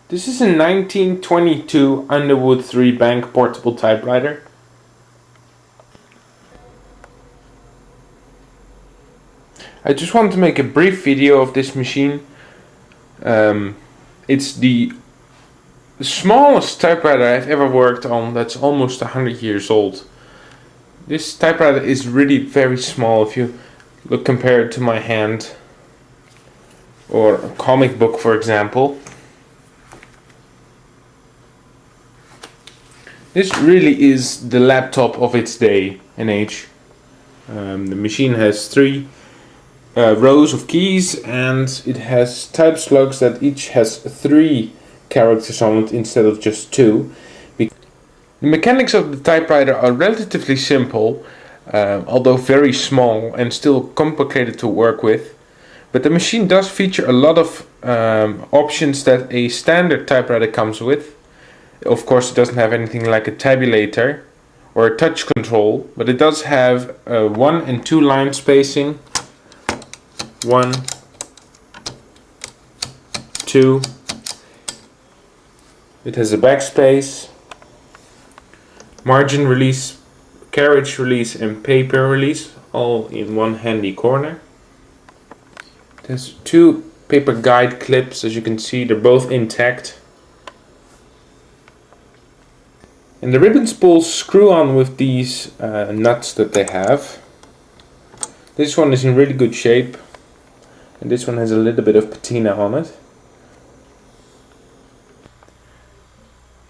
This is a 1922 Underwood 3-bank portable typewriter. I just wanted to make a brief video of this machine. It's the smallest typewriter I've ever worked on that's almost 100 years old. This typewriter is really very small if you look compared to my hand or a comic book, for example. This really is the laptop of its day and age. The machine has 3 rows of keys, and it has type slugs that each has 3 characters on it instead of just 2. The mechanics of the typewriter are relatively simple, although very small and still complicated to work with. But the machine does feature a lot of options that a standard typewriter comes with. Of course, it doesn't have anything like a tabulator or a touch control, but it does have 1 and 2 line spacing. 1, 2. It has a backspace, margin release, carriage release and paper release, all in one handy corner. It has 2 paper guide clips, as you can see, they're both intact. And the ribbon spools screw on with these nuts that they have. This one is in really good shape, and this one has a little bit of patina on it.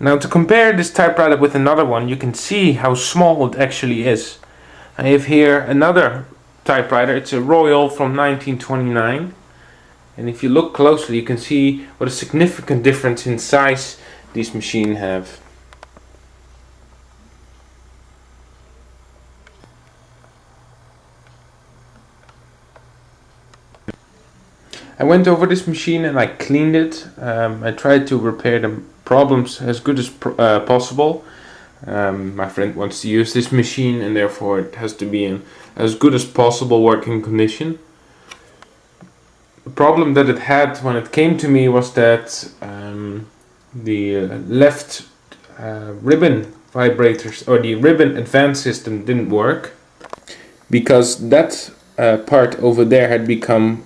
Now, to compare this typewriter with another one, you can see how small it actually is. I have here another typewriter. It's a Royal from 1929, and if you look closely you can see what a significant difference in size these machines have. I went over this machine and I cleaned it. I tried to repair the problems as good as possible. My friend wants to use this machine, and therefore it has to be in as good as possible working condition. The problem that it had when it came to me was that the left ribbon vibrators, or the ribbon advance system, didn't work, because that part over there had become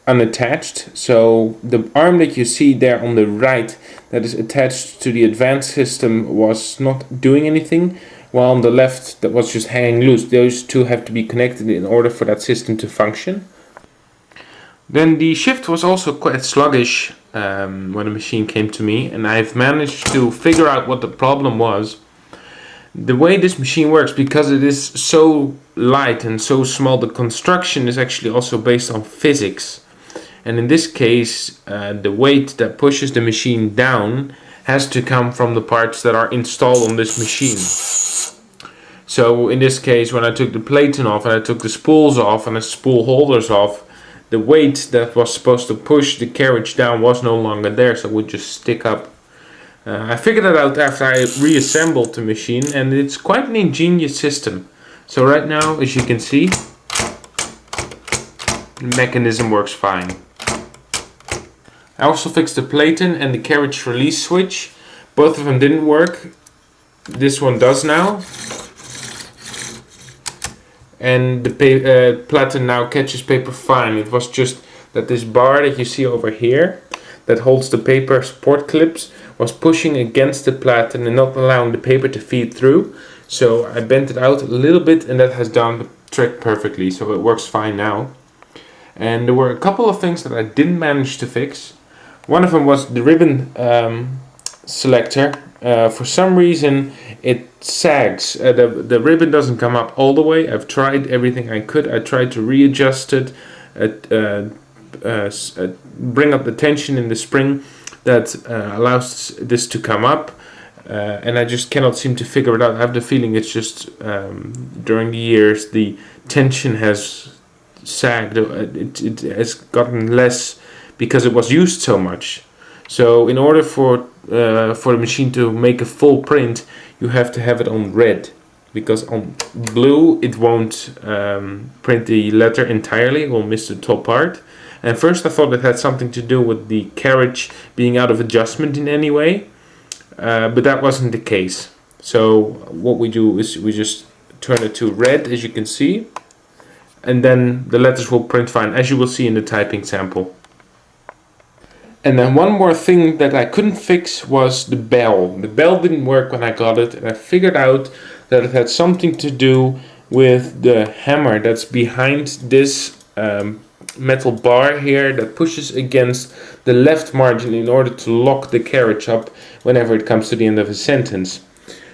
unattached. So the arm that you see there on the right that is attached to the advanced system was not doing anything, while on the left that was just hanging loose. Those two have to be connected in order for that system to function. Then the shift was also quite sluggish when the machine came to me, and I've managed to figure out what the problem was. The way this machine works, because it is so light and so small, the construction is actually also based on physics. And in this case, the weight that pushes the machine down has to come from the parts that are installed on this machine. So in this case, when I took the platen off and I took the spools off and the spool holders off, the weight that was supposed to push the carriage down was no longer there, so it would just stick up. I figured that out after I reassembled the machine, and it's quite an ingenious system. So right now, as you can see, the mechanism works fine. I also fixed the platen and the carriage release switch. Both of them didn't work. This one does now. And the platen now catches paper fine. It was just that this bar that you see over here that holds the paper support clips was pushing against the platen and not allowing the paper to feed through. So I bent it out a little bit, and that has done the trick perfectly, so it works fine now. And there were a couple of things that I didn't manage to fix. One of them was the ribbon selector. For some reason it sags. The ribbon doesn't come up all the way. I've tried everything I could. I tried to readjust it, bring up the tension in the spring that allows this to come up, and I just cannot seem to figure it out. I have the feeling it's just during the years the tension has sagged. It has gotten less because it was used so much. So in order for the machine to make a full print, you have to have it on red, because on blue it won't print the letter entirely. It will miss the top part, And first I thought it had something to do with the carriage being out of adjustment in any way, but that wasn't the case. So what we do is we just turn it to red, as you can see, and then the letters will print fine, as you will see in the typing sample. And then one more thing that I couldn't fix was the bell. The bell didn't work when I got it, and I figured out that it had something to do with the hammer that's behind this metal bar here that pushes against the left margin in order to lock the carriage up whenever it comes to the end of a sentence.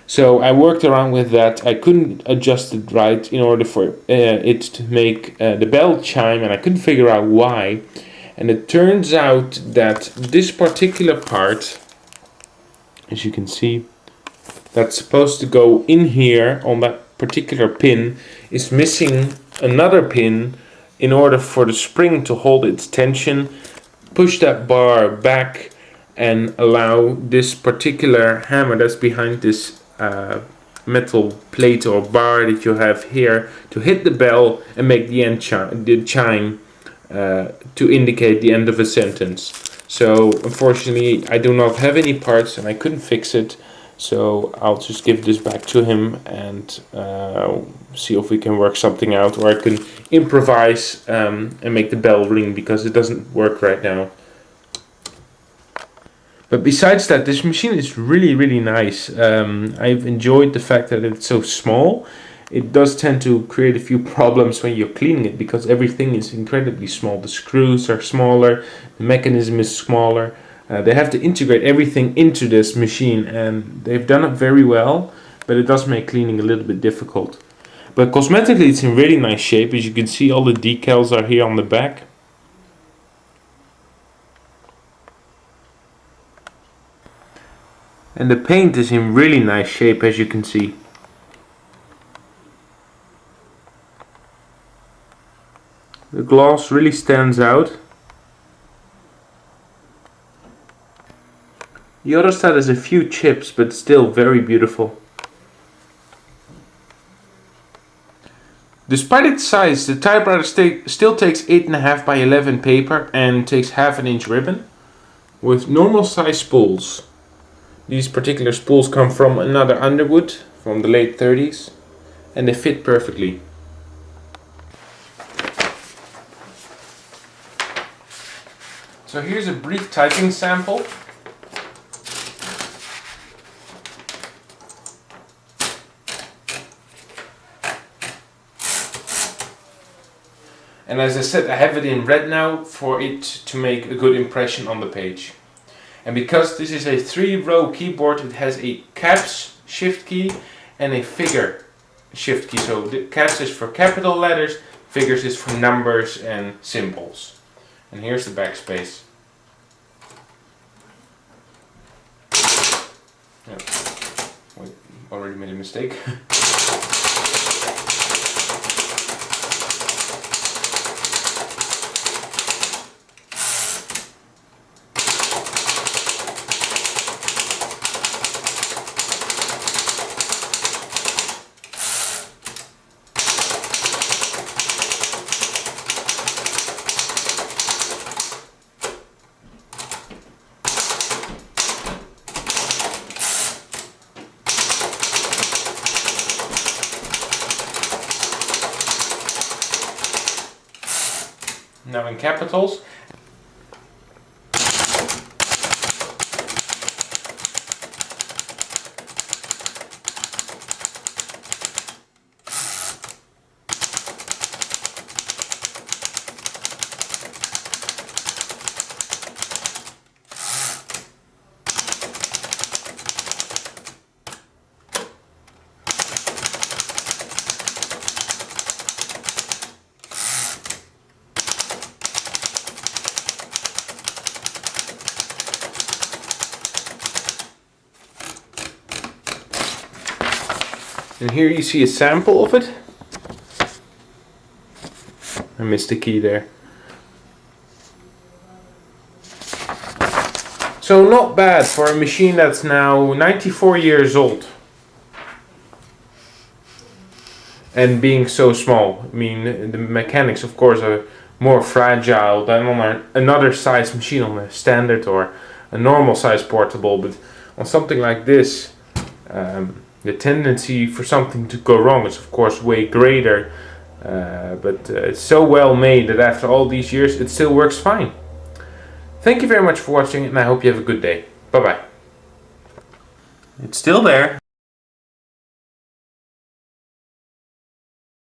So I worked around with that. I couldn't adjust it right in order for it to make the bell chime, and I couldn't figure out why. And it turns out that this particular part, as you can see, that's supposed to go in here on that particular pin, is missing another pin in order for the spring to hold its tension, push that bar back, and allow this particular hammer that's behind this metal plate or bar that you have here to hit the bell and make the end chime to indicate the end of a sentence. So unfortunately I do not have any parts and I couldn't fix it, so I'll just give this back to him and see if we can work something out, or I can improvise and make the bell ring, because it doesn't work right now. But besides that, this machine is really nice. I've enjoyed the fact that it's so small. It does tend to create a few problems when you're cleaning it, because everything is incredibly small. The screws are smaller, the mechanism is smaller. They have to integrate everything into this machine, and they've done it very well, but it does make cleaning a little bit difficult. But cosmetically it's in really nice shape. As you can see, all the decals are here on the back. And the paint is in really nice shape, as you can see. The gloss really stands out. The other side has a few chips, but still very beautiful. Despite its size, the typewriter still takes 8.5 by 11 paper and takes 1/2 inch ribbon with normal size spools. These particular spools come from another Underwood from the late 30s, and they fit perfectly. So here's a brief typing sample. And as I said, I have it in red now for it to make a good impression on the page. And because this is a 3-row keyboard, it has a caps shift key and a figure shift key. So the caps is for capital letters, figures is for numbers and symbols. And here's the backspace. Yeah. Wait, already made a mistake. Now in capitals. And here you see a sample of it. I missed the key there. So not bad for a machine that's now 94 years old. And being so small. I mean, the mechanics of course are more fragile than on another size machine, on a standard or a normal size portable. But on something like this, the tendency for something to go wrong is of course way greater, but it's so well made that after all these years it still works fine. Thank you very much for watching, and I hope you have a good day. Bye bye. It's still there.